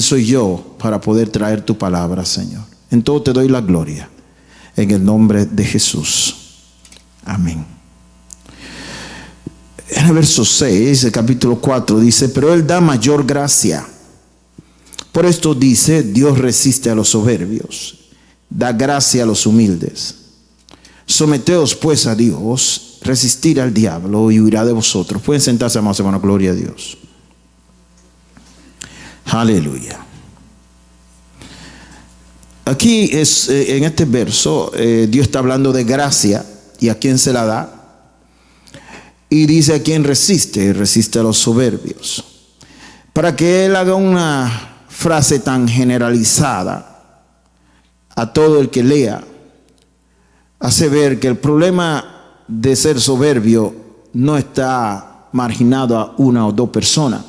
soy yo para poder traer tu palabra, Señor? En todo te doy la gloria. En el nombre de Jesús. Amén. En el verso 6, el capítulo 4, dice: pero Él da mayor gracia. Por esto dice: Dios resiste a los soberbios, da gracia a los humildes. Someteos pues a Dios, resistir al diablo y huirá de vosotros. Pueden sentarse, amados hermanos, gloria a Dios. Aleluya. Aquí en este verso, Dios está hablando de gracia y a quién se la da. Y dice: a quién resiste, resiste a los soberbios. Para que Él haga una frase tan generalizada a todo el que lea, hace ver que el problema de ser soberbio no está marginado a una o dos personas,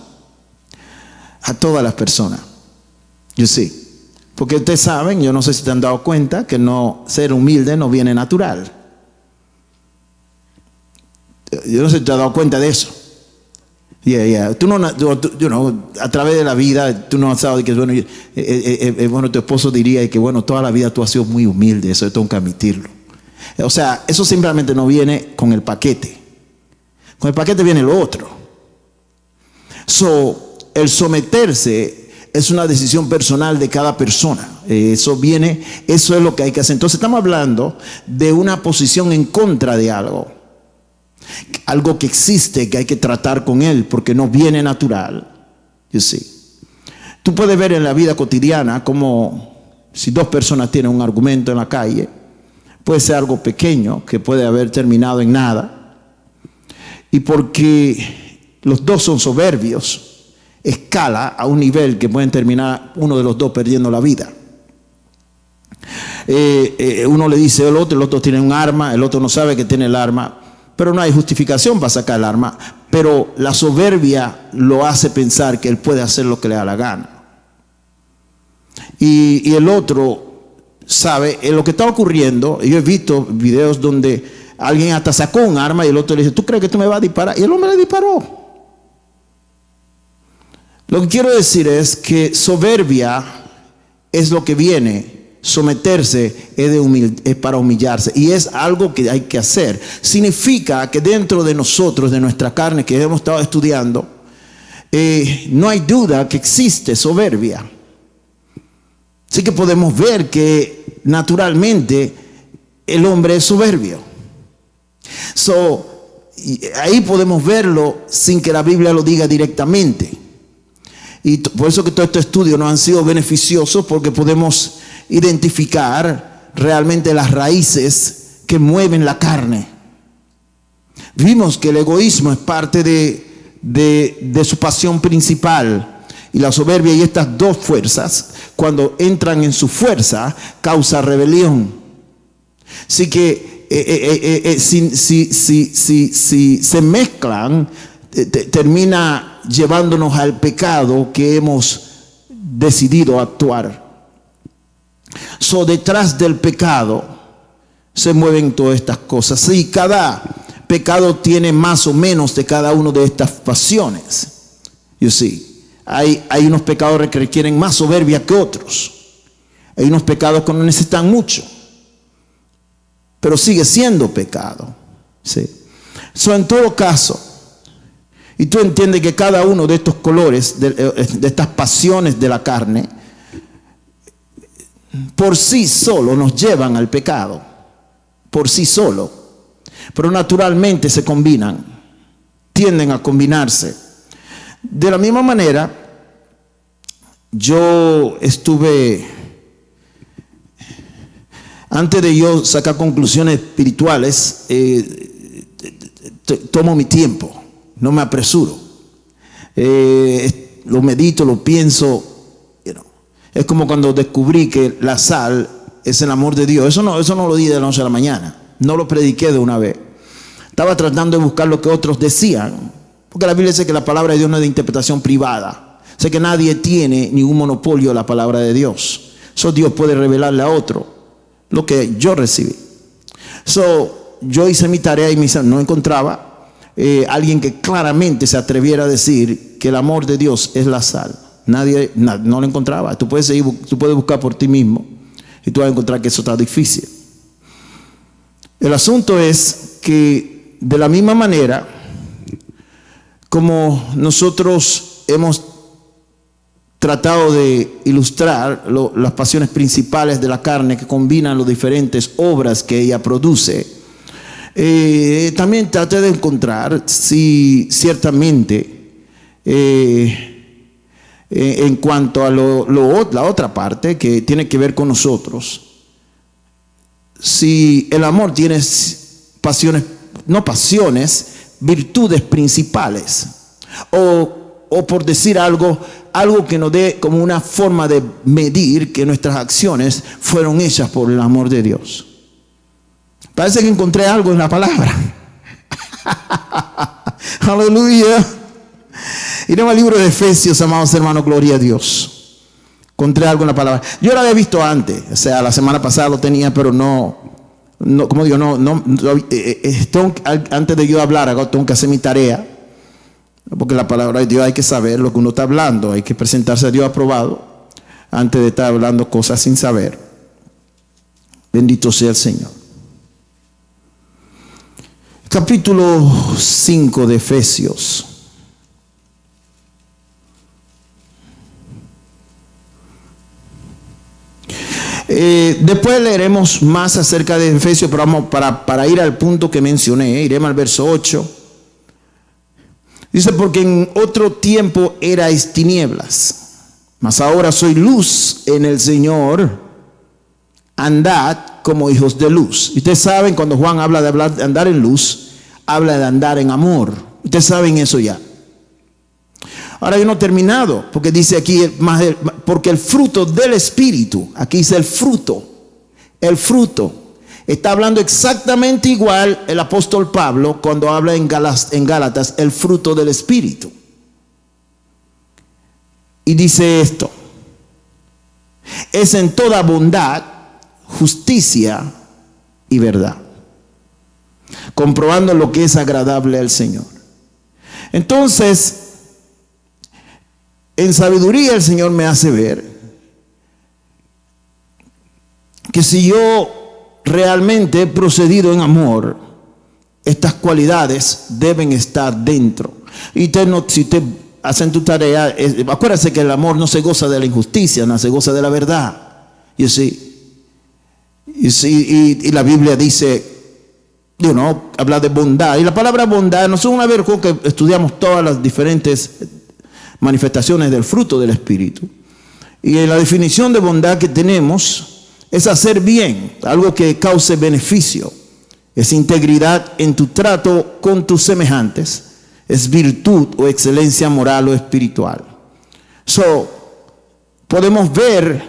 a todas las personas. Porque ustedes saben, yo no sé si te han dado cuenta, que no, ser humilde no viene natural. Yo no sé si te has dado cuenta de eso. Tú no, a través de la vida, tú no has sabes que bueno, tu esposo diría que bueno, toda la vida tú has sido muy humilde, eso tengo que admitirlo. O sea, eso simplemente no viene con el paquete. Con el paquete viene lo otro. El someterse es una decisión personal de cada persona. Eso es lo que hay que hacer. Entonces estamos hablando de una posición en contra de algo. Algo que existe, que hay que tratar con él, porque no viene natural. Tú puedes ver en la vida cotidiana como si dos personas tienen un argumento en la calle, puede ser algo pequeño que puede haber terminado en nada, y porque los dos son soberbios, escala a un nivel que pueden terminar uno de los dos perdiendo la vida. Uno le dice al otro, el otro tiene un arma, el otro no sabe que tiene el arma, pero no hay justificación para sacar el arma. Pero la soberbia lo hace pensar que él puede hacer lo que le da la gana. Y el otro sabe lo que está ocurriendo. Yo he visto videos donde alguien hasta sacó un arma y el otro le dice: ¿tú crees que tú me vas a disparar? Y el hombre le disparó. Lo que quiero decir es que soberbia es lo que viene. Someterse es para humillarse, y es algo que hay que hacer. Significa que dentro de nosotros, de nuestra carne que hemos estado estudiando, no hay duda que existe soberbia. Así que podemos ver que naturalmente el hombre es soberbio. Ahí podemos verlo sin que la Biblia lo diga directamente. Y por eso que todos estos estudios nos han sido beneficiosos, porque podemos identificar realmente las raíces que mueven la carne. Vimos que el egoísmo es parte de su pasión principal, y la soberbia y estas dos fuerzas, cuando entran en su fuerza, causa rebelión. Así que si se mezclan, termina llevándonos al pecado que hemos decidido actuar. Detrás del pecado se mueven todas estas cosas. Sí, cada pecado tiene más o menos de cada una de estas pasiones. Hay unos pecados que requieren más soberbia que otros. Hay unos pecados que no necesitan mucho, pero sigue siendo pecado. En todo caso, y tú entiendes que cada uno de estos colores, de estas pasiones de la carne, por sí solo nos llevan al pecado, por sí solo, pero naturalmente se combinan, tienden a combinarse. De la misma manera, yo estuve, antes de yo sacar conclusiones espirituales, tomo mi tiempo, no me apresuro, lo medito, lo pienso. Es como cuando descubrí que la sal es el amor de Dios. Eso no lo di de la noche a la mañana. No lo prediqué de una vez. Estaba tratando de buscar lo que otros decían. Porque la Biblia dice que la palabra de Dios no es de interpretación privada. Sé que nadie tiene ningún monopolio de la palabra de Dios. Dios puede revelarle a otro lo que yo recibí. Yo hice mi tarea y no encontraba alguien que claramente se atreviera a decir que el amor de Dios es la sal. No lo encontraba. Tú puedes buscar por ti mismo y tú vas a encontrar que eso está difícil. El asunto es que de la misma manera como nosotros hemos tratado de ilustrar las pasiones principales de la carne que combinan las diferentes obras que ella produce, también traté de encontrar si ciertamente en cuanto a la otra parte que tiene que ver con nosotros, si el amor tiene virtudes principales, o por decir algo que nos dé como una forma de medir que nuestras acciones fueron hechas por el amor de Dios. Parece que encontré algo en la palabra. Aleluya. Iremos al libro de Efesios, amados hermanos, gloria a Dios. Encontré algo en la palabra. Yo lo había visto antes, o sea, la semana pasada lo tenía, pero como digo, antes de yo hablar, tengo que hacer mi tarea, porque la palabra de Dios hay que saber lo que uno está hablando, hay que presentarse a Dios aprobado antes de estar hablando cosas sin saber. Bendito sea el Señor. Capítulo 5 de Efesios. Después leeremos más acerca de Efesios, pero vamos para ir al punto que mencioné. Iremos al verso 8. Dice: porque en otro tiempo erais tinieblas, mas ahora soy luz en el Señor, andad como hijos de luz. Y ustedes saben, cuando Juan habla de andar en luz, habla de andar en amor. Ustedes saben eso ya. Ahora yo no he terminado, porque dice aquí porque el fruto del Espíritu, aquí dice el fruto, está hablando exactamente igual el apóstol Pablo cuando habla en Gálatas, el fruto del Espíritu. Y dice esto: es en toda bondad, justicia y verdad, comprobando lo que es agradable al Señor. Entonces, en sabiduría el Señor me hace ver que si yo realmente he procedido en amor, estas cualidades deben estar dentro. Y si usted hace tu tarea, acuérdese que el amor no se goza de la injusticia, no se goza de la verdad. Y la Biblia dice, habla de bondad. Y la palabra bondad, nosotros una vez que estudiamos todas las diferentes manifestaciones del fruto del Espíritu, y en la definición de bondad que tenemos es hacer bien, algo que cause beneficio, es integridad en tu trato con tus semejantes, es virtud o excelencia moral o espiritual. Podemos ver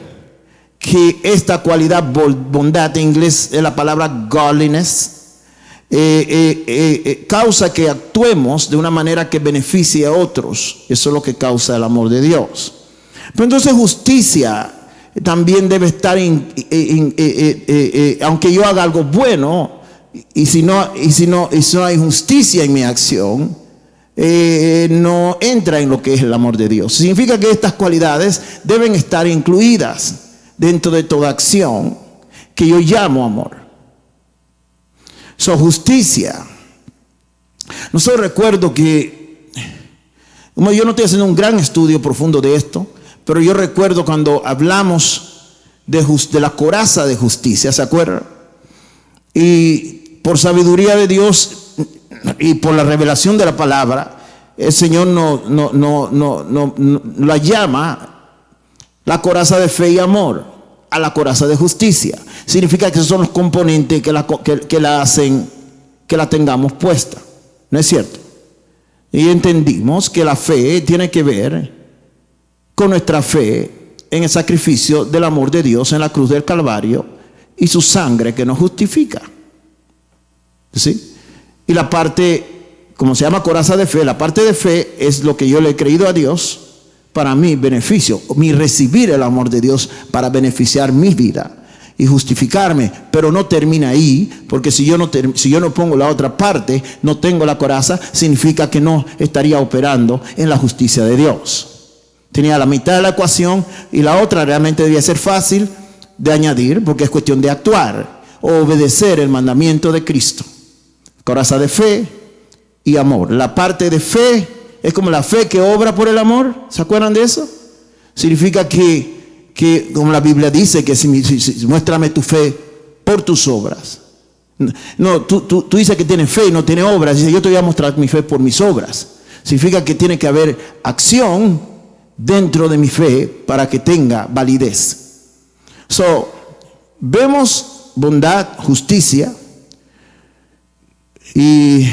que esta cualidad, bondad, en inglés es la palabra godliness, causa que actuemos de una manera que beneficie a otros. Eso es lo que causa el amor de Dios. Pero entonces justicia también debe estar aunque yo haga algo bueno, y si no hay justicia en mi acción, no entra en lo que es el amor de Dios. Significa que estas cualidades deben estar incluidas dentro de toda acción que yo llamo amor. Justicia. Nosotros recuerdo que, como yo no estoy haciendo un gran estudio profundo de esto, pero yo recuerdo cuando hablamos de la coraza de justicia, ¿se acuerdan? Y por sabiduría de Dios y por la revelación de la palabra, el Señor la llama la coraza de fe y amor a la coraza de justicia. Significa que esos son los componentes que la hacen que la tengamos puesta. ¿No es cierto? Y entendimos que la fe tiene que ver con nuestra fe en el sacrificio del amor de Dios en la cruz del Calvario y su sangre que nos justifica. ¿Sí? Y la parte, como se llama coraza de fe, la parte de fe es lo que yo le he creído a Dios para mi beneficio, mi recibir el amor de Dios para beneficiar mi vida y justificarme. Pero no termina ahí, porque si yo no pongo la otra parte, no tengo la coraza, significa que no estaría operando en la justicia de Dios. Tenía la mitad de la ecuación y la otra realmente debía ser fácil de añadir, porque es cuestión de actuar o obedecer el mandamiento de Cristo. Coraza de fe y amor. La parte de fe es como la fe que obra por el amor. ¿Se acuerdan de eso? Significa que como la Biblia dice, que si muéstrame tu fe por tus obras. No, tú dices que tienes fe y no tienes obras. Dice, yo te voy a mostrar mi fe por mis obras. Significa que tiene que haber acción dentro de mi fe para que tenga validez. Vemos bondad, justicia y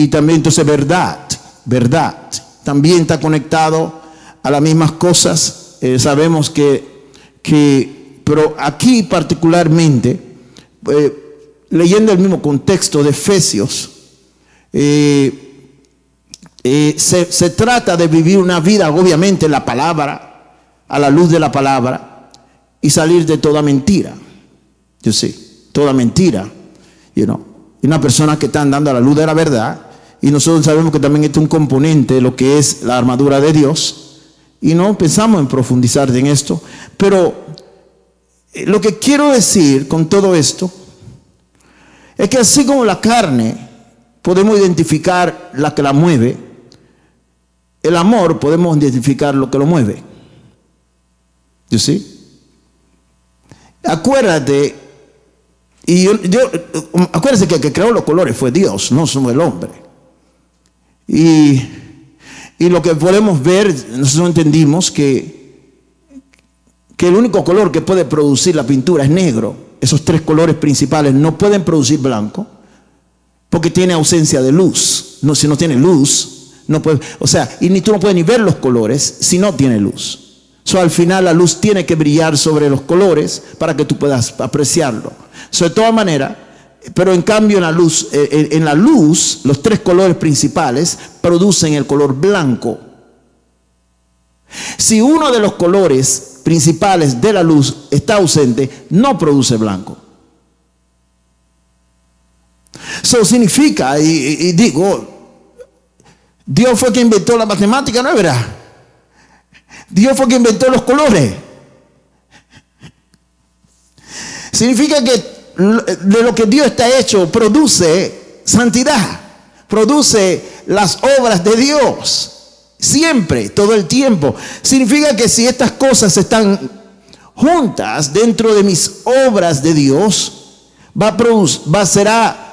también entonces verdad. También está conectado a las mismas cosas. Sabemos pero aquí particularmente, leyendo el mismo contexto de Efesios, se trata de vivir una vida, obviamente, en la palabra, a la luz de la palabra, y salir de toda mentira. Toda mentira. Y una persona que está andando a la luz de la verdad, y nosotros sabemos que también este es un componente de lo que es la armadura de Dios, y no pensamos en profundizar en esto, pero lo que quiero decir con todo esto es que así como la carne podemos identificar la que la mueve, el amor podemos identificar lo que lo mueve. Acuérdate, acuérdense que el que creó los colores fue Dios, no somos el hombre. Y lo que podemos ver, nosotros entendimos que el único color que puede producir la pintura es negro. Esos tres colores principales no pueden producir blanco porque tiene ausencia de luz. Si no tiene luz, no puede, y tú no puedes ni ver los colores si no tiene luz. Al final la luz tiene que brillar sobre los colores para que tú puedas apreciarlo. De todas maneras, pero en cambio en la luz, los tres colores principales producen el color blanco. Si uno de los colores principales de la luz está ausente, no produce blanco. Eso significa, y digo, Dios fue quien inventó la matemática, ¿no es verdad? Dios fue quien inventó los colores. Significa que de lo que Dios está hecho produce santidad, produce las obras de Dios. Siempre, todo el tiempo. Significa que si estas cosas están juntas dentro de mis obras de Dios,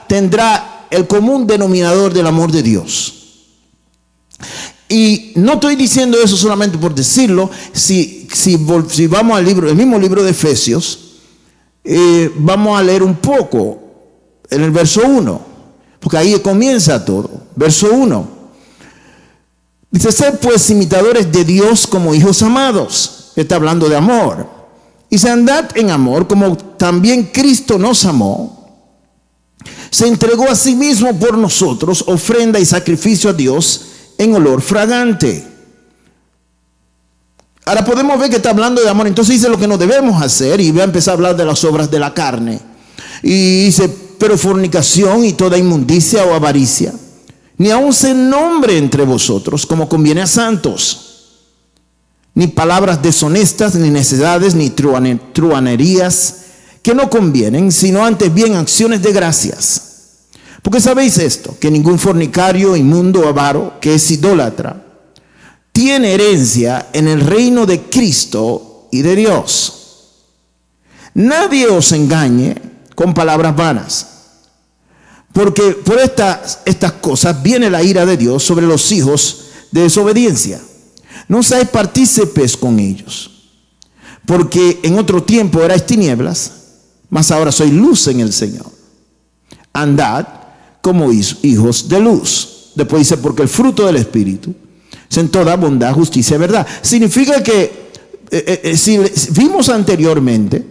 tendrá el común denominador del amor de Dios. Y no estoy diciendo eso solamente por decirlo. Si vamos al el mismo libro de Efesios, vamos a leer un poco en el verso 1, porque ahí comienza todo. Verso 1 dice: sed pues imitadores de Dios como hijos amados. Está hablando de amor. Y se andad en amor como también Cristo nos amó, se entregó a sí mismo por nosotros, ofrenda y sacrificio a Dios en olor fragante. Ahora podemos ver que está hablando de amor. Entonces dice lo que no debemos hacer, y va a empezar a hablar de las obras de la carne. Y dice: pero fornicación y toda inmundicia o avaricia, ni aun se nombre entre vosotros como conviene a santos, ni palabras deshonestas, ni necedades, ni truanerías que no convienen, sino antes bien acciones de gracias. Porque sabéis esto, que ningún fornicario, inmundo o avaro, que es idólatra, tiene herencia en el reino de Cristo y de Dios. Nadie os engañe con palabras vanas, porque por estas cosas viene la ira de Dios sobre los hijos de desobediencia. No seáis partícipes con ellos, porque en otro tiempo erais tinieblas, mas ahora sois luz en el Señor. Andad como hijos de luz. Después dice: porque el fruto del Espíritu es en toda bondad, justicia y verdad. Significa que si vimos anteriormente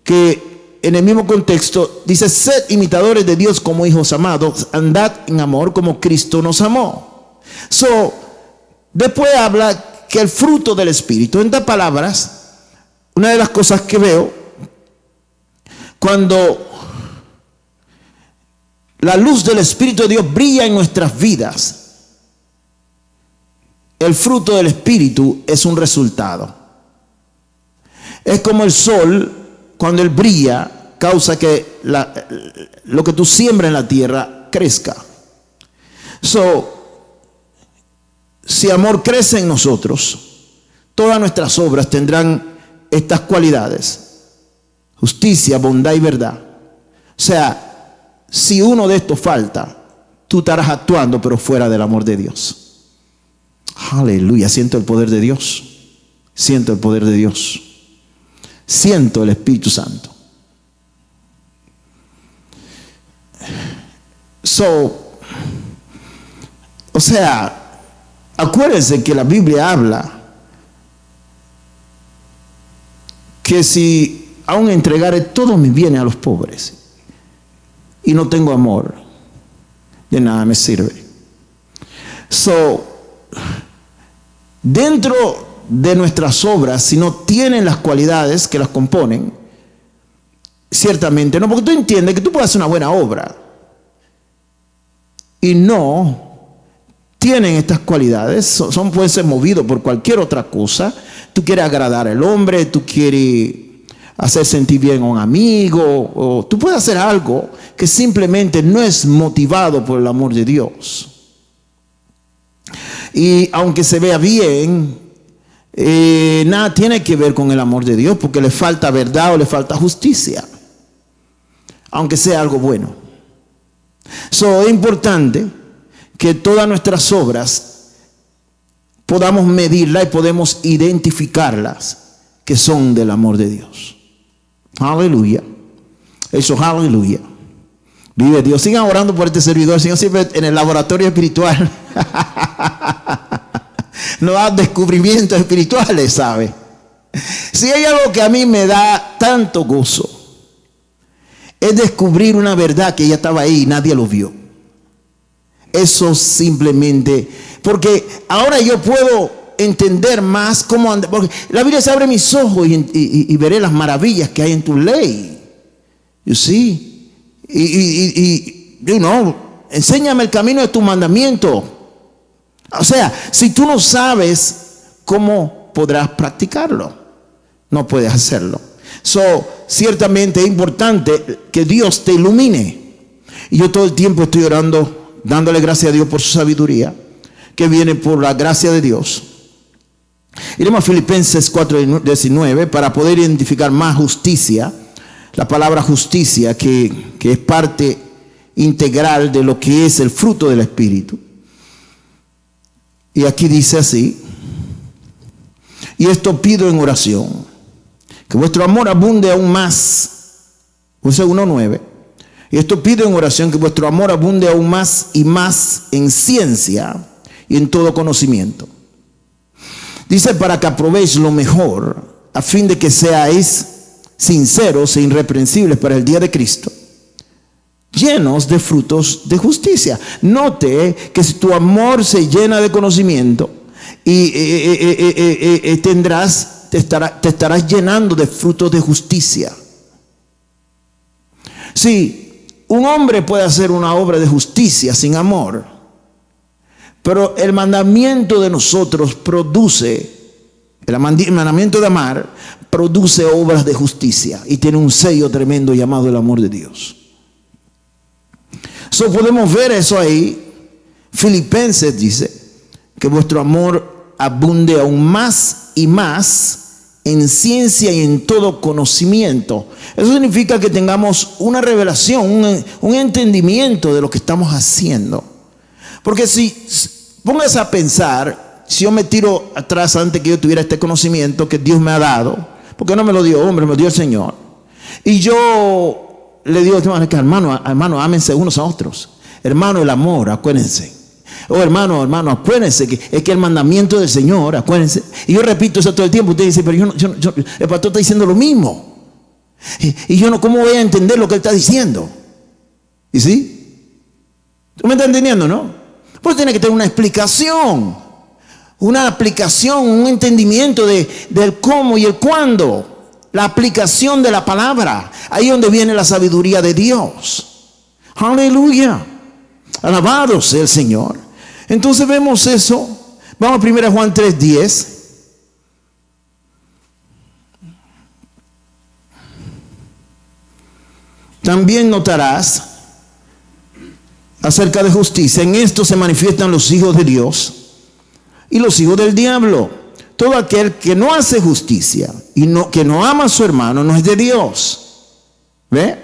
que en el mismo contexto dice: sed imitadores de Dios como hijos amados, andad en amor como Cristo nos amó. Después habla que el fruto del Espíritu. En estas palabras, una de las cosas que veo cuando la luz del Espíritu de Dios brilla en nuestras vidas, el fruto del Espíritu es un resultado. Es como el sol, cuando él brilla, causa que lo que tú siembras en la tierra crezca. Si amor crece en nosotros, todas nuestras obras tendrán estas cualidades: justicia, bondad y verdad. O sea, si uno de estos falta, tú estarás actuando pero fuera del amor de Dios. Aleluya, siento el poder de Dios. Siento el poder de Dios. Siento el Espíritu Santo. O sea, acuérdense que la Biblia habla que si aún entregare todos mis bienes a los pobres y no tengo amor, de nada me sirve. Dentro de nuestras obras, si no tienen las cualidades que las componen, ciertamente no, porque tú entiendes que tú puedes hacer una buena obra y no tienen estas cualidades, pueden ser movidos por cualquier otra cosa. Tú quieres agradar al hombre, tú quieres hacer sentir bien a un amigo, o tú puedes hacer algo que simplemente no es motivado por el amor de Dios. Y aunque se vea bien, nada tiene que ver con el amor de Dios, porque le falta verdad o le falta justicia, aunque sea algo bueno. Es importante que todas nuestras obras podamos medirlas y podemos identificarlas que son del amor de Dios. Aleluya. Eso, aleluya. Vive Dios. Sigan orando por este servidor. Señor, siempre en el laboratorio espiritual nos da descubrimientos espirituales, ¿sabe? Si hay algo que a mí me da tanto gozo, es descubrir una verdad que ya estaba ahí y nadie lo vio. Eso simplemente, porque ahora yo puedo entender más cómo anda, porque la Biblia se abre mis ojos y veré las maravillas que hay en tu ley. You see? Enséñame el camino de tu mandamiento. O sea, si tú no sabes, ¿cómo podrás practicarlo? No puedes hacerlo. Ciertamente es importante que Dios te ilumine. Y yo todo el tiempo estoy orando, dándole gracias a Dios por su sabiduría, que viene por la gracia de Dios. Iremos a Filipenses 4:19 para poder identificar más justicia. La palabra justicia que es parte integral de lo que es el fruto del Espíritu. Y aquí dice así: y esto pido en oración, que vuestro amor abunde aún más. Verso 1:9. Y esto pido en oración, que vuestro amor abunde aún más y más en ciencia y en todo conocimiento. Dice, para que aprobéis lo mejor, a fin de que seáis sinceros e irreprensibles para el día de Cristo, llenos de frutos de justicia. Note que si tu amor se llena de conocimiento, te estarás llenando de frutos de justicia. Sí, un hombre puede hacer una obra de justicia sin amor, pero el mandamiento de nosotros produce, el mandamiento de amar produce obras de justicia y tiene un sello tremendo llamado el amor de Dios. Podemos ver eso ahí. Filipenses dice que vuestro amor abunde aún más y más en ciencia y en todo conocimiento. Eso significa que tengamos una revelación, un entendimiento de lo que estamos haciendo. Porque si pongas a pensar, si yo me tiro atrás antes que yo tuviera este conocimiento que Dios me ha dado, porque no me lo dio hombre, me lo dio el Señor, y yo le digo, hermano, ámense unos a otros. Hermano, el amor, acuérdense. Hermano, acuérdense que es que el mandamiento del Señor, acuérdense. Y yo repito eso todo el tiempo. Usted dice, pero el pastor está diciendo lo mismo. Y yo no, ¿cómo voy a entender lo que él está diciendo? ¿Y sí? ¿Tú me estás entendiendo, no? Pues tiene que tener una explicación, un entendimiento del cómo y el cuándo. La aplicación de la palabra. Ahí es donde viene la sabiduría de Dios. Aleluya. Alabado sea el Señor. Entonces vemos eso. Vamos a 1 Juan 3:10. También notarás acerca de justicia. En esto se manifiestan los hijos de Dios y los hijos del diablo. Todo aquel que no hace justicia y que no ama a su hermano no es de Dios. ¿Ve?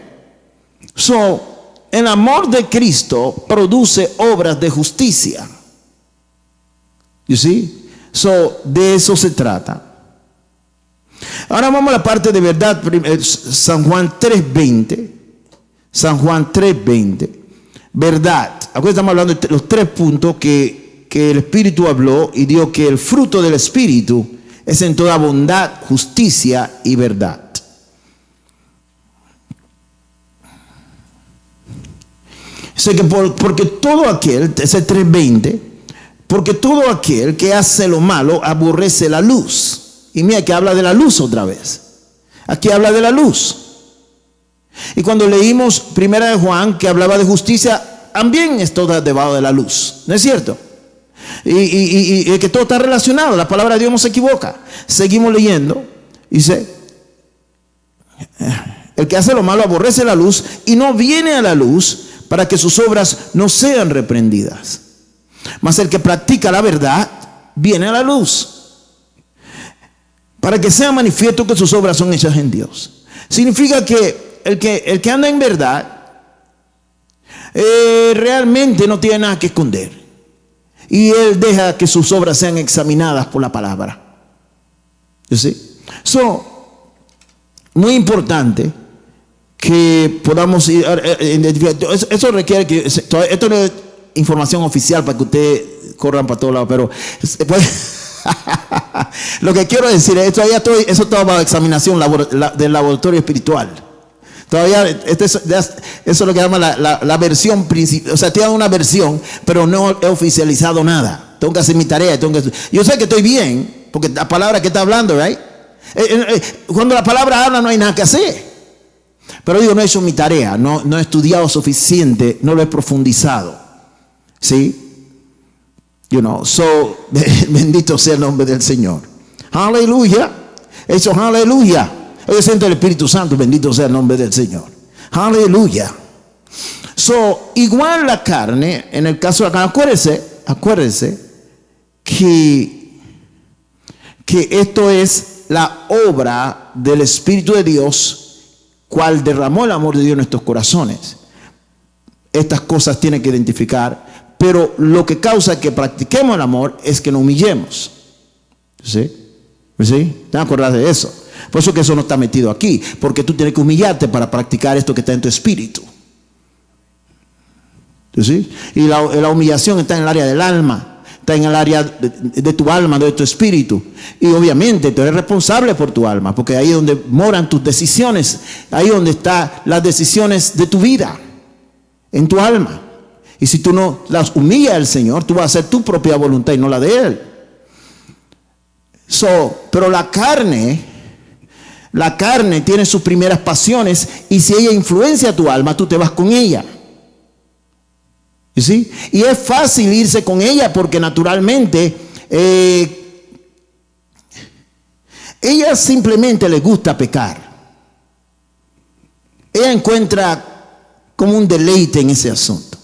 El amor de Cristo produce obras de justicia. You see? De eso se trata. Ahora vamos a la parte de verdad. San Juan 3:20. San Juan 3:20. Verdad. Aquí estamos hablando de los 3 puntos que el Espíritu habló y dijo que el fruto del Espíritu es en toda bondad, justicia y verdad. Sé que porque todo aquel, ese 3:20, porque todo aquel que hace lo malo aborrece la luz. Y mira que habla de la luz otra vez. Aquí habla de la luz. Y cuando leímos 1 de Juan que hablaba de justicia, también es todo debajo de la luz. ¿No es cierto? Y que todo está relacionado. La palabra de Dios no se equivoca. Seguimos leyendo. Dice, el que hace lo malo aborrece la luz y no viene a la luz para que sus obras no sean reprendidas. Mas el que practica la verdad viene a la luz, para que sea manifiesto que sus obras son hechas en Dios. Significa que el que anda en verdad realmente no tiene nada que esconder. Y él deja que sus obras sean examinadas por la palabra. ¿Sí? Muy importante que podamos identificar. Eso requiere que esto no es información oficial para que ustedes corran para todos lados, pero lo que quiero decir es eso está bajo examinación del laboratorio espiritual. Todavía eso es lo que llama la versión principal. O sea, te dan una versión, pero no he oficializado nada. Tengo que hacer mi tarea. Yo sé que estoy bien, porque la palabra que está hablando, right? Cuando la palabra habla no hay nada que hacer. Pero digo, no he hecho mi tarea, no he estudiado suficiente, no lo he profundizado. ¿Sí? Bendito sea el nombre del Señor. Aleluya. Eso, aleluya. Hoy siento el Espíritu Santo, bendito sea el nombre del Señor. Aleluya. Igual la carne, en el caso de la carne, acuérdese que esto es la obra del Espíritu de Dios, cual derramó el amor de Dios en nuestros corazones. Estas cosas tienen que identificar, pero lo que causa que practiquemos el amor es que nos humillemos. ¿Sí? ¿Sí? ¿Te acuerdas de eso? Por eso que eso no está metido aquí, porque tú tienes que humillarte para practicar esto que está en tu espíritu. ¿Sí? Y la humillación está en el área del alma, está en el área de tu alma, de tu espíritu. Y obviamente tú eres responsable por tu alma, porque ahí es donde moran tus decisiones, ahí es donde están las decisiones de tu vida, en tu alma. Y si tú no las humillas al Señor, tú vas a hacer tu propia voluntad y no la de Él. Pero la carne tiene sus primeras pasiones, y si ella influencia tu alma, tú te vas con ella. ¿Sí? Y es fácil irse con ella porque naturalmente ella simplemente le gusta pecar. Ella encuentra como un deleite en ese asunto.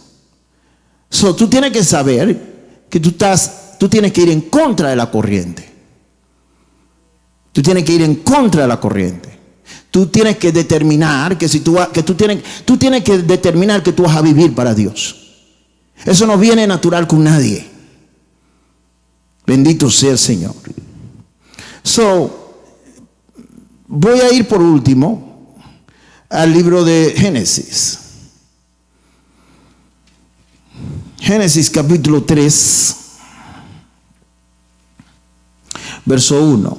Tú tienes que saber que tú tienes que ir en contra de la corriente. Tú tienes que ir en contra de la corriente. Tú tienes que determinar que tú tienes que determinar que tú vas a vivir para Dios. Eso no viene natural con nadie. Bendito sea el Señor. Voy a ir por último al libro de Génesis. Génesis capítulo 3, verso 1.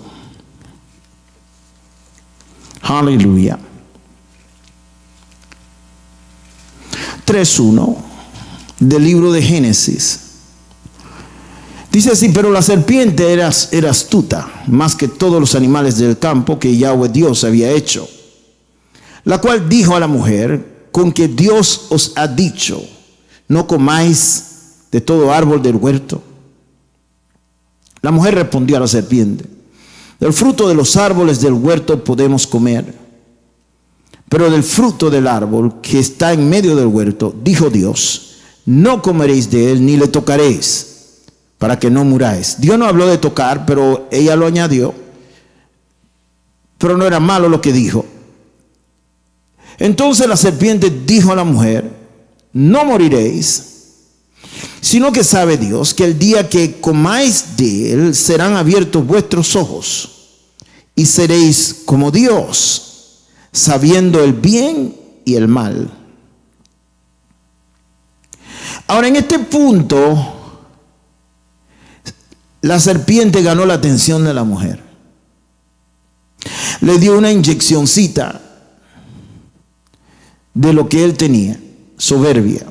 Aleluya. 3:1 del libro de Génesis. Dice así: pero la serpiente era astuta más que todos los animales del campo que Yahweh Dios había hecho, la cual dijo a la mujer: con que Dios os ha dicho, no comáis de todo árbol del huerto. La mujer respondió a la serpiente: del fruto de los árboles del huerto podemos comer, pero del fruto del árbol que está en medio del huerto, dijo Dios, no comeréis de él ni le tocaréis, para que no muráis. Dios no habló de tocar, pero ella lo añadió. Pero no era malo lo que dijo. Entonces la serpiente dijo a la mujer: no moriréis, sino que sabe Dios que el día que comáis de él serán abiertos vuestros ojos y seréis como Dios, sabiendo el bien y el mal. Ahora, en este punto, la serpiente ganó la atención de la mujer. Le dio una inyeccióncita de lo que él tenía, soberbia.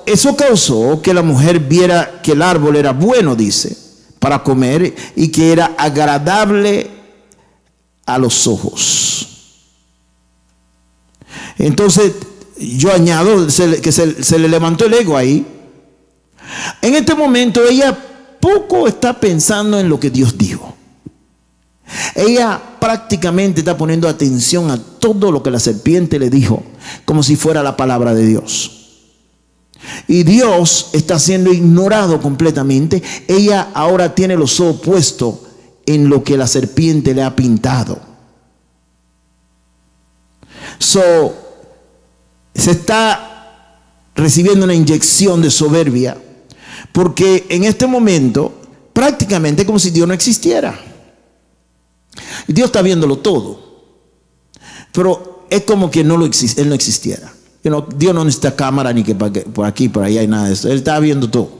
Eso causó que la mujer viera que el árbol era bueno, dice, para comer y que era agradable a los ojos. Entonces, yo añado que se le levantó el ego ahí. En este momento, ella poco está pensando en lo que Dios dijo. Ella prácticamente está poniendo atención a todo lo que la serpiente le dijo, como si fuera la palabra de Dios. Y Dios está siendo ignorado completamente. Ella ahora tiene los ojos puestos en lo que la serpiente le ha pintado. Se está recibiendo una inyección de soberbia, porque en este momento prácticamente es como si Dios no existiera. Y Dios está viéndolo todo, pero es como que Él no existiera. Dios no necesita cámara ni que por aquí, por allá y nada de eso. Él está viendo todo.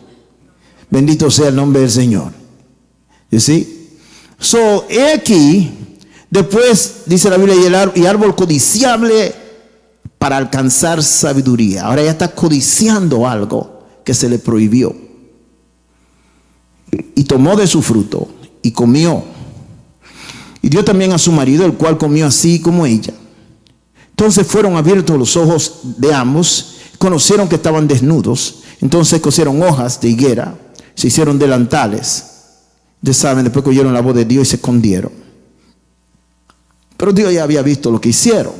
Bendito sea el nombre del Señor. ¿You see? He aquí, después dice la Biblia, y árbol codiciable para alcanzar sabiduría. Ahora ella está codiciando algo que se le prohibió. Y tomó de su fruto y comió. Y dio también a su marido, el cual comió así como ella. Entonces fueron abiertos los ojos de ambos, conocieron que estaban desnudos. Entonces cosieron hojas de higuera, se hicieron delantales. Ustedes saben, después que oyeron la voz de Dios y se escondieron. Pero Dios ya había visto lo que hicieron.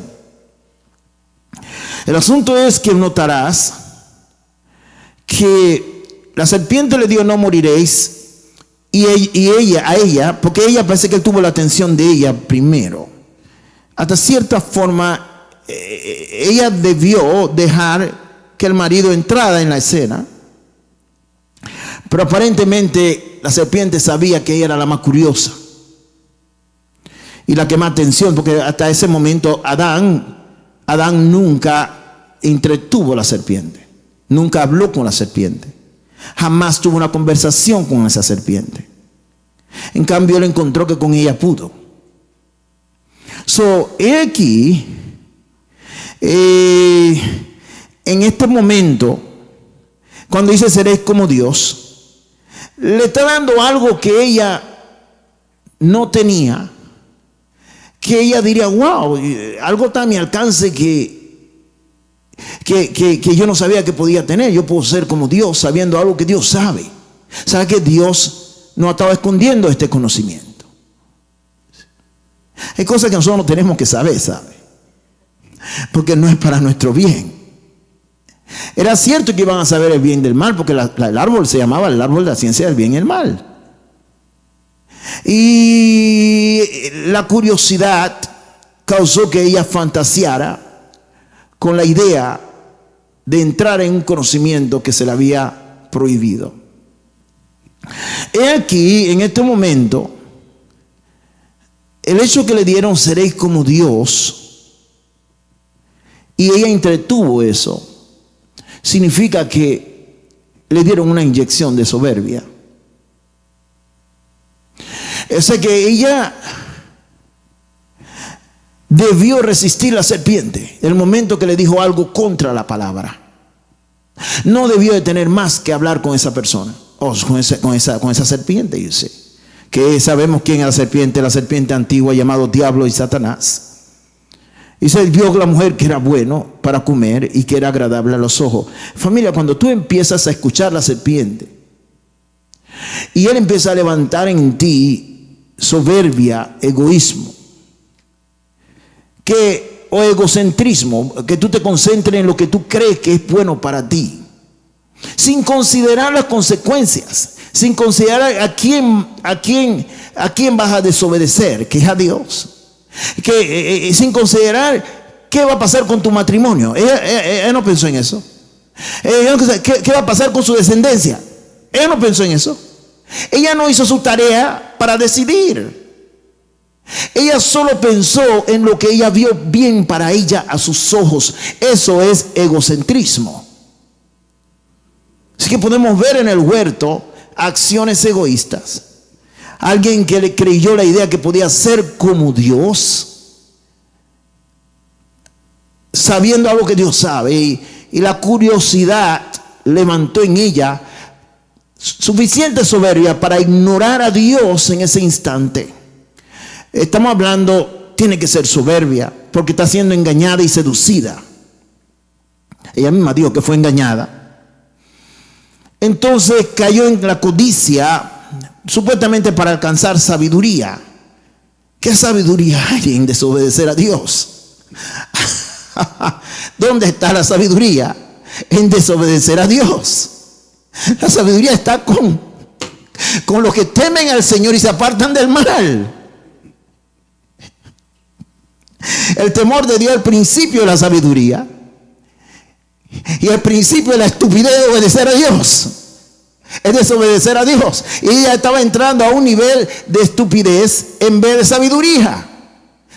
El asunto es que notarás que la serpiente le dijo: no moriréis. Y ella, porque ella parece que él tuvo la atención de ella primero. Hasta cierta forma, ella debió dejar que el marido entrara en la escena. Pero aparentemente la serpiente sabía que ella era la más curiosa y la que más atención, porque hasta ese momento Adán nunca entretuvo a la serpiente, nunca habló con la serpiente. Jamás tuvo una conversación con esa serpiente. En cambio, él encontró que con ella pudo. He aquí, en este momento, cuando dice seréis como Dios, le está dando algo que ella no tenía, que ella diría: wow, algo está a mi alcance que yo no sabía que podía tener. Yo puedo ser como Dios sabiendo algo que Dios sabe. ¿Sabe que Dios no estaba escondiendo este conocimiento? Hay cosas que nosotros no tenemos que saber, ¿sabe? Porque no es para nuestro bien. Era cierto que iban a saber el bien del mal, porque el árbol se llamaba el árbol de la ciencia del bien y el mal. Y la curiosidad causó que ella fantaseara con la idea de entrar en un conocimiento que se le había prohibido. He aquí, en este momento, el hecho que le dieron seréis como Dios, y ella entretuvo eso, significa que le dieron una inyección de soberbia. O sea que ella debió resistir la serpiente en el momento que le dijo algo contra la palabra. No debió de tener más que hablar con esa persona, o con esa serpiente, yo sé. Que sabemos quién es la serpiente antigua llamado Diablo y Satanás. Y se vio la mujer que era bueno para comer y que era agradable a los ojos. Familia, cuando tú empiezas a escuchar la serpiente, Y él empieza a levantar en ti soberbia, egoísmo, o egocentrismo, que tú te concentres en lo que tú crees que es bueno para ti, sin considerar las consecuencias, sin considerar a quién vas a desobedecer, que es a Dios, sin considerar qué va a pasar con tu matrimonio. Ella no pensó en eso. ¿Qué va a pasar con su descendencia? Ella no pensó en eso. Ella no hizo su tarea para decidir. Ella solo pensó en lo que ella vio bien para ella a sus ojos. Eso es egocentrismo. Así que podemos ver en el huerto acciones egoístas. Alguien que le creyó la idea que podía ser como Dios, sabiendo algo que Dios sabe, y la curiosidad levantó en ella suficiente soberbia para ignorar a Dios en ese instante. Estamos hablando, tiene que ser soberbia, porque está siendo engañada y seducida. Ella misma dijo que fue engañada. Entonces cayó en la codicia, supuestamente para alcanzar sabiduría. ¿Qué sabiduría hay en desobedecer a Dios? ¿Dónde está la sabiduría? En desobedecer a Dios. La sabiduría está con los que temen al Señor y se apartan del mal. El temor de Dios es el principio de la sabiduría. Y el principio de la estupidez de obedecer a Dios es desobedecer a Dios. Y ella estaba entrando a un nivel de estupidez en vez de sabiduría.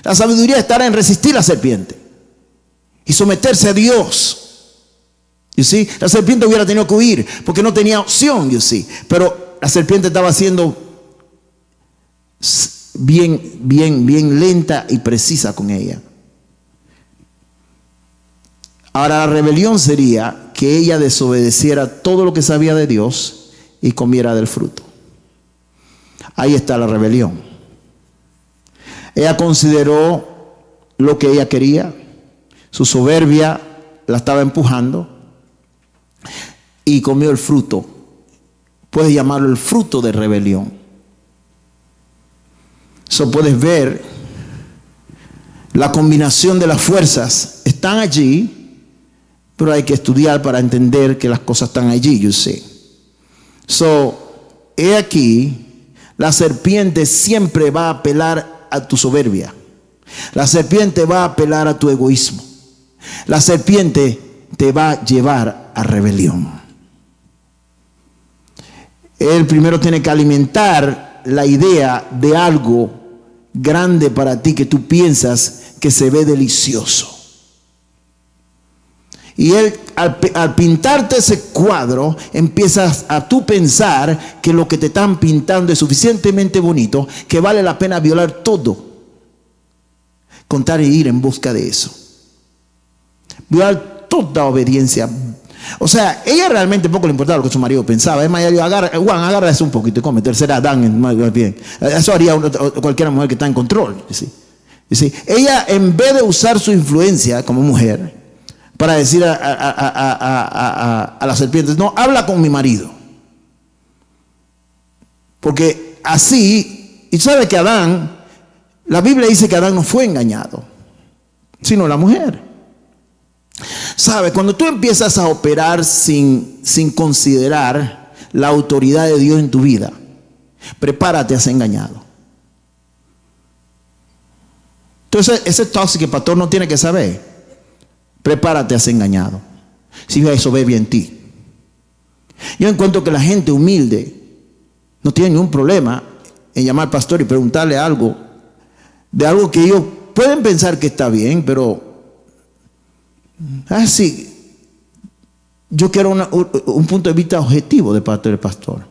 La sabiduría estará en resistir a la serpiente y someterse a Dios. La serpiente hubiera tenido que huir porque no tenía opción, pero la serpiente estaba siendo bien lenta y precisa con ella. Ahora, la rebelión sería que ella desobedeciera todo lo que sabía de Dios y comiera del fruto. Ahí está la rebelión. Ella consideró lo que ella quería, su soberbia la estaba empujando y comió el fruto. Puedes llamarlo el fruto de rebelión. Eso puedes ver, la combinación de las fuerzas están allí, pero hay que estudiar para entender que las cosas están allí, he aquí, la serpiente siempre va a apelar a tu soberbia. La serpiente va a apelar a tu egoísmo. La serpiente te va a llevar a rebelión. Él primero tiene que alimentar la idea de algo grande para ti que tú piensas que se ve delicioso. Y él, al pintarte ese cuadro, empiezas a tú pensar que lo que te están pintando es suficientemente bonito, que vale la pena violar todo, con tal de ir en busca de eso. Violar toda obediencia. O sea, ella realmente poco le importaba lo que su marido pensaba. Es más, ella dijo, Juan, agarra eso un poquito y come, tercera Adán, más bien. Eso haría cualquier mujer que está en control. Ella, en vez de usar su influencia como mujer para decir a las serpientes, no, habla con mi marido. Porque así, y sabe que Adán, la Biblia dice que Adán no fue engañado, sino la mujer. ¿Sabe? Cuando tú empiezas a operar sin considerar la autoridad de Dios en tu vida, prepárate a ser engañado. Entonces, ese tóxico pastor no tiene que saber. Prepárate a ser engañado. Si hay soberbia en ti. Yo encuentro que la gente humilde no tiene ningún problema en llamar al pastor y preguntarle algo, de algo que ellos pueden pensar que está bien, pero sí, yo quiero un punto de vista objetivo de parte del pastor.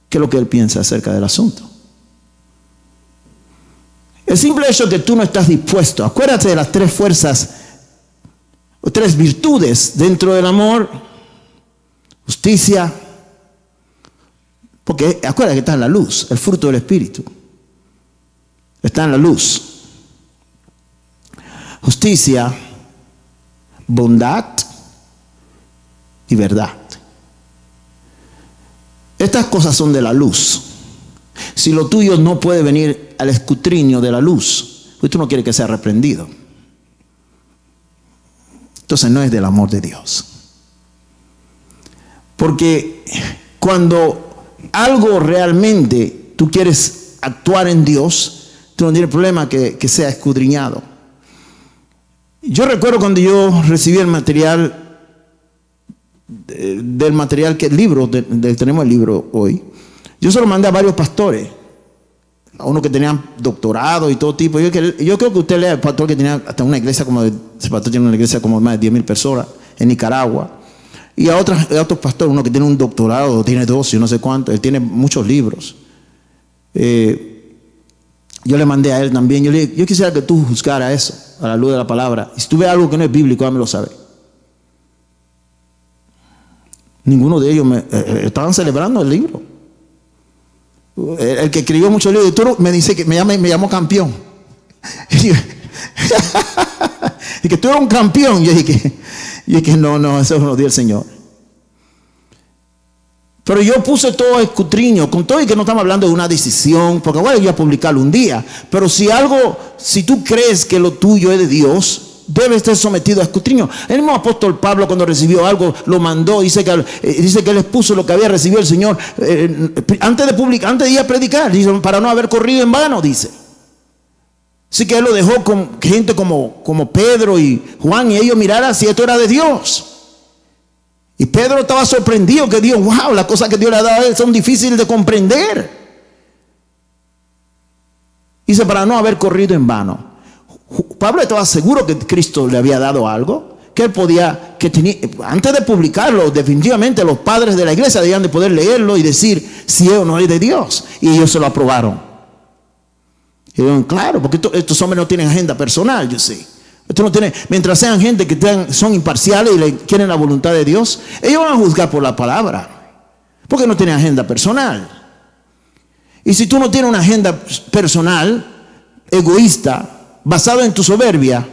¿Qué es lo que él piensa acerca del asunto? El simple hecho de que tú no estás dispuesto, acuérdate de las tres fuerzas o tres virtudes dentro del amor: justicia, porque acuérdate que está en la luz, el fruto del Espíritu está en la luz. Justicia, bondad y verdad. Estas cosas son de la luz. Si lo tuyo no puede venir al escrutinio de la luz, pues tú no quieres que sea reprendido. Entonces no es del amor de Dios. Porque cuando algo realmente tú quieres actuar en Dios, tú no tienes problema que sea escudriñado. Yo recuerdo cuando yo recibí el material, tenemos el libro hoy, yo se lo mandé a varios pastores, a uno que tenían doctorado y todo tipo. Yo creo que usted lea el pastor que tenía hasta una iglesia ese pastor tiene una iglesia como más de 10,000 personas en Nicaragua. Y a otros pastores, uno que tiene un doctorado, tiene 12, no sé cuánto, él tiene muchos libros. Yo le mandé a él también, yo quisiera que tú juzgaras eso a la luz de la palabra. Y si tú ves algo que no es bíblico, hámelo saber. Ninguno de ellos estaban celebrando el libro. El que escribió muchos libros, me dice que me llamó campeón. Y que tú eres un campeón. Yo dije, no, eso lo dio el Señor. Pero yo puse todo escudriño, con todo y que no estamos hablando de una decisión, porque bueno, yo voy a publicarlo un día. Pero si tú crees que lo tuyo es de Dios, debe estar sometido a escrutinio. El mismo apóstol Pablo, cuando recibió algo, lo mandó. Dice que él expuso lo que había recibido el Señor antes de ir a predicar, dice, para no haber corrido en vano, dice. Así que él lo dejó con gente como Pedro y Juan, y ellos miraran si esto era de Dios. Y Pedro estaba sorprendido que Dios, wow, las cosas que Dios le ha dado a él son difíciles de comprender. Dice, para no haber corrido en vano. Pablo estaba seguro que Cristo le había dado algo, que él podía, antes de publicarlo, definitivamente los padres de la iglesia debían de poder leerlo y decir si es o no es de Dios. Y ellos se lo aprobaron. Y dijeron, claro, porque estos hombres no tienen agenda personal, yo sé. Esto no tiene, mientras sean gente que son imparciales y le quieren la voluntad de Dios, ellos van a juzgar por la palabra, porque no tienen agenda personal. Y si tú no tienes una agenda personal, egoísta, basado en tu soberbia,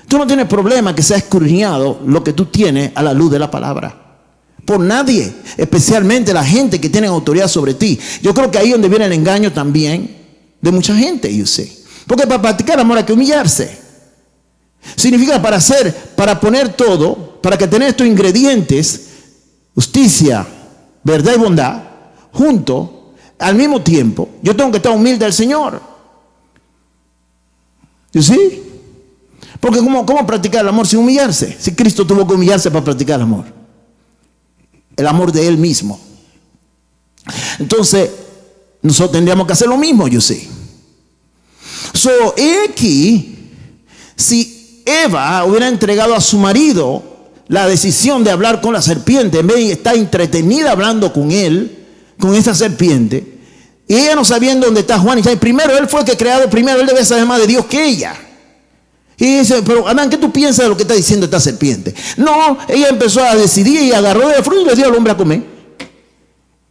tú no tienes problema que sea escudriñado lo que tú tienes a la luz de la palabra. Por nadie, especialmente la gente que tiene autoridad sobre ti. Yo creo que ahí es donde viene el engaño también de mucha gente, yo sé. Porque para practicar amor hay que humillarse. Significa para poner todo, para que tener estos ingredientes, justicia, verdad y bondad, juntos, al mismo tiempo, yo tengo que estar humilde al Señor. ¿Sí? Porque ¿cómo practicar el amor sin humillarse? Si Cristo tuvo que humillarse para practicar el amor. El amor de Él mismo. Entonces, nosotros tendríamos que hacer lo mismo, yo sé. Aquí, si Eva hubiera entregado a su marido la decisión de hablar con la serpiente, en vez de estar entretenida hablando con él, con esa serpiente, y ella no sabiendo dónde está Juan, y primero él fue el que creado, primero él debe saber más de Dios que ella. Y dice, pero Adán, ¿qué tú piensas de lo que está diciendo esta serpiente? No, ella empezó a decidir y agarró el fruto y le dio al hombre a comer.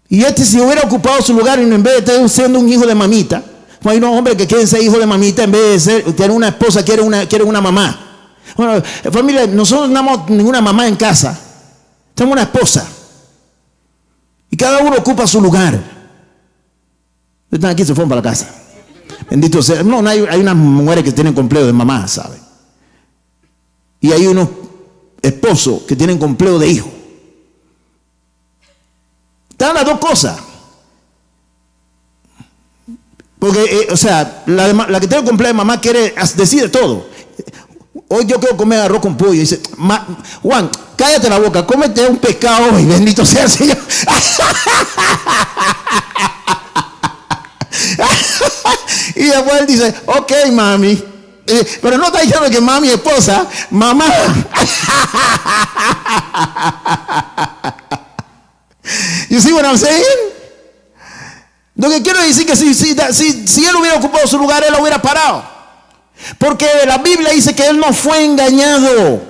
Y si hubiera ocupado su lugar y en vez de estar siendo un hijo de mamita, hay unos hombres que quieren ser hijos de mamita en vez de tener una esposa, quieren una mamá. Bueno, familia, nosotros no tenemos ninguna mamá en casa. Tenemos una esposa. Y cada uno ocupa su lugar. Están aquí, se fueron para la casa. Bendito sea. No, hay unas mujeres que tienen complejo de mamá, ¿sabe? Y hay unos esposos que tienen complejo de hijo. Están las dos cosas. Porque, la que tiene complejo de mamá decide todo. Hoy yo quiero comer arroz con pollo. Y dice, Juan, cállate la boca, cómete un pescado hoy, bendito sea el Señor. Y después él dice, ok, mami. Pero no está diciendo que mami es esposa, mamá. You see what I'm saying? Lo que quiero decir que si él hubiera ocupado su lugar, él lo hubiera parado. Porque la Biblia dice que él no fue engañado.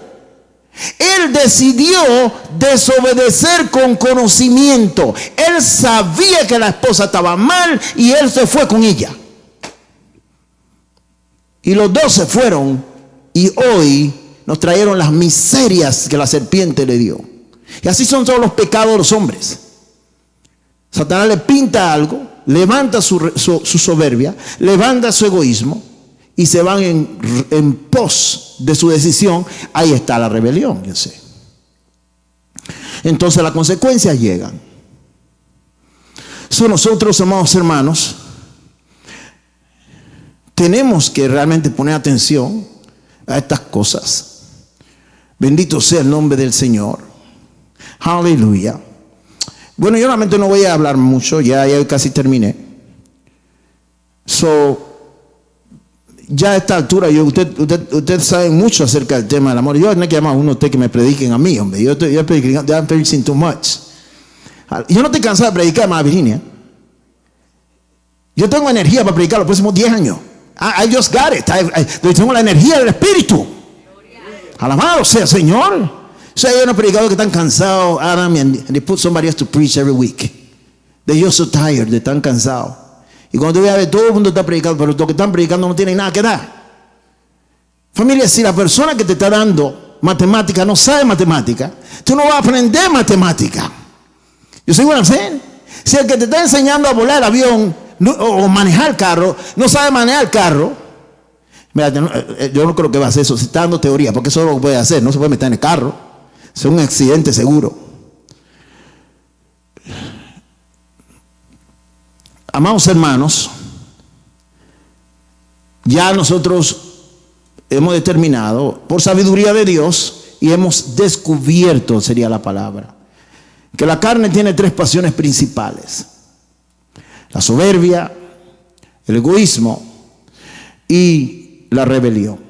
Él decidió desobedecer con conocimiento. Él sabía que la esposa estaba mal y él se fue con ella. Y los dos se fueron y hoy nos trajeron las miserias que la serpiente le dio. Y así son todos los pecados de los hombres. Satanás le pinta algo, levanta su soberbia, levanta su egoísmo y se van en pos de su decisión. Ahí está la rebelión, yo sé. Entonces las consecuencias llegan. Nosotros, amados hermanos, tenemos que realmente poner atención a estas cosas. Bendito sea el nombre del Señor. Aleluya. Bueno, yo realmente no voy a hablar mucho, ya casi terminé. Ya a esta altura, usted sabe mucho acerca del tema del amor. Yo no quiero llamar a uno que me prediquen a mí, hombre. Yo estoy preaching too much. Yo no estoy cansado de predicar, más Virginia. Yo tengo energía para predicar los próximos 10 años. I just got it. Yo tengo la energía del Espíritu. Alabado sea el Señor. So, hay unos predicadores que están cansados, Adam, and they put somebody else to preach every week. They're just so tired, de están cansados. Y cuando tú veas, todo el mundo está predicando, pero los que están predicando no tienen nada que dar. Familia, si la persona que te está dando matemática no sabe matemática, tú no vas a aprender matemática. You see what I'm saying? Si el que te está enseñando a volar el avión o manejar el carro, no sabe manejar el carro, mira, yo no creo que va a hacer eso, si está dando teoría, porque eso lo puede hacer, no se puede meter en el carro. Es un accidente seguro. Amados hermanos, ya nosotros hemos determinado, por sabiduría de Dios, y hemos descubierto, sería la palabra, que la carne tiene 3 pasiones principales: la soberbia, el egoísmo y la rebelión.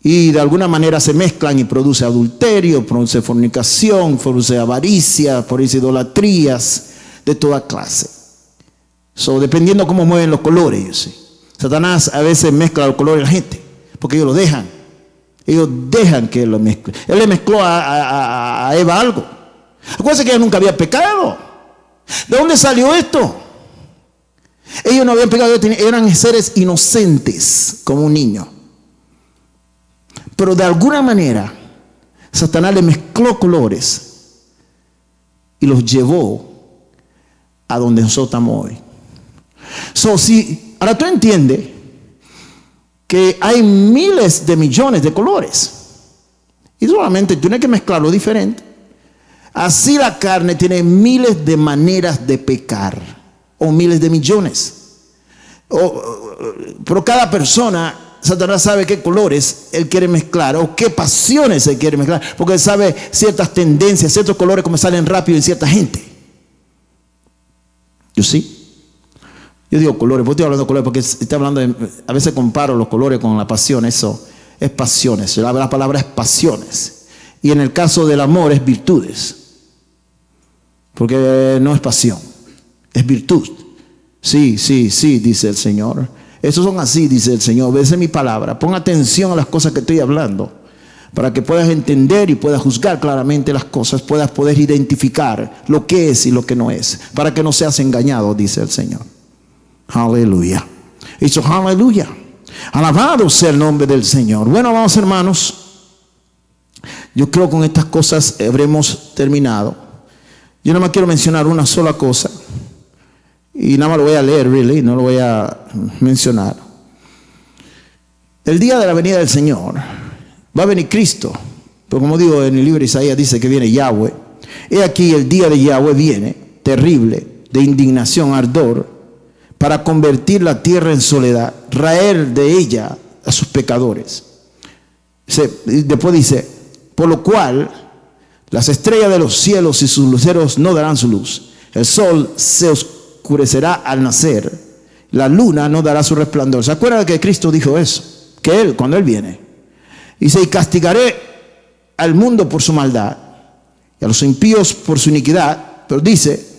Y de alguna manera se mezclan y produce adulterio, produce fornicación, produce avaricia, produce idolatrías de toda clase. Dependiendo cómo mueven los colores. Satanás a veces mezcla los colores de la gente, porque ellos lo dejan. Ellos dejan que él lo mezcle. Él le mezcló a Eva algo. Acuérdense que ella nunca había pecado. ¿De dónde salió esto? Ellos no habían pecado, eran seres inocentes, como un niño. Pero de alguna manera, Satanás le mezcló colores y los llevó a donde nosotros estamos hoy. Ahora tú entiendes que hay miles de millones de colores. Y solamente tienes que mezclarlo diferente. Así la carne tiene miles de maneras de pecar. O miles de millones. Pero cada persona, Satanás sabe qué colores él quiere mezclar o qué pasiones él quiere mezclar, porque él sabe ciertas tendencias, ciertos colores como salen rápido en cierta gente. ¿Yo sí? Yo digo colores, porque estoy hablando de colores, porque estoy hablando a veces comparo los colores con la pasión. Eso es pasiones, la palabra es pasiones, y en el caso del amor es virtudes, porque no es pasión, es virtud. Sí, dice el Señor. Esos son así, dice el Señor. Obedece mi palabra. Pon atención a las cosas que estoy hablando, para que puedas entender y puedas juzgar claramente las cosas, puedas poder identificar lo que es y lo que no es, para que no seas engañado, dice el Señor. Aleluya. Aleluya. Alabado sea el nombre del Señor. Bueno, amados hermanos, yo creo que con estas cosas habremos terminado. Yo nada más quiero mencionar una sola cosa. Y nada más lo voy a leer, no lo voy a mencionar. El día de la venida del Señor va a venir Cristo. Pero como digo en el libro de Isaías, dice que viene Yahweh. He aquí el día de Yahweh viene, terrible, de indignación, ardor, para convertir la tierra en soledad, raer de ella a sus pecadores. Después dice, por lo cual las estrellas de los cielos y sus luceros no darán su luz. El sol se oscurecerá al nacer, la luna no dará su resplandor. ¿Se acuerdan que Cristo dijo eso? Que Él, cuando Él viene, dice, y castigaré al mundo por su maldad y a los impíos por su iniquidad, pero dice,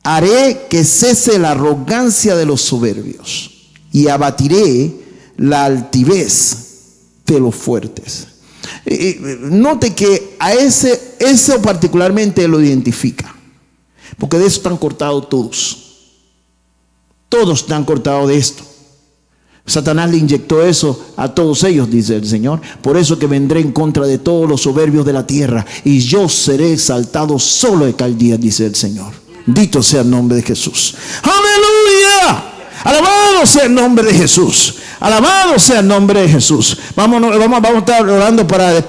haré que cese la arrogancia de los soberbios y abatiré la altivez de los fuertes. Note que a eso particularmente lo identifica, porque de eso están cortados todos. Todos están cortados de esto. Satanás le inyectó eso a todos ellos, dice el Señor. Por eso que vendré en contra de todos los soberbios de la tierra, y yo seré exaltado solo de aquel día, dice el Señor. Bendito sea el nombre de Jesús. ¡Aleluya! Alabado sea el nombre de Jesús. Alabado sea el nombre de Jesús. Vamos a estar orando para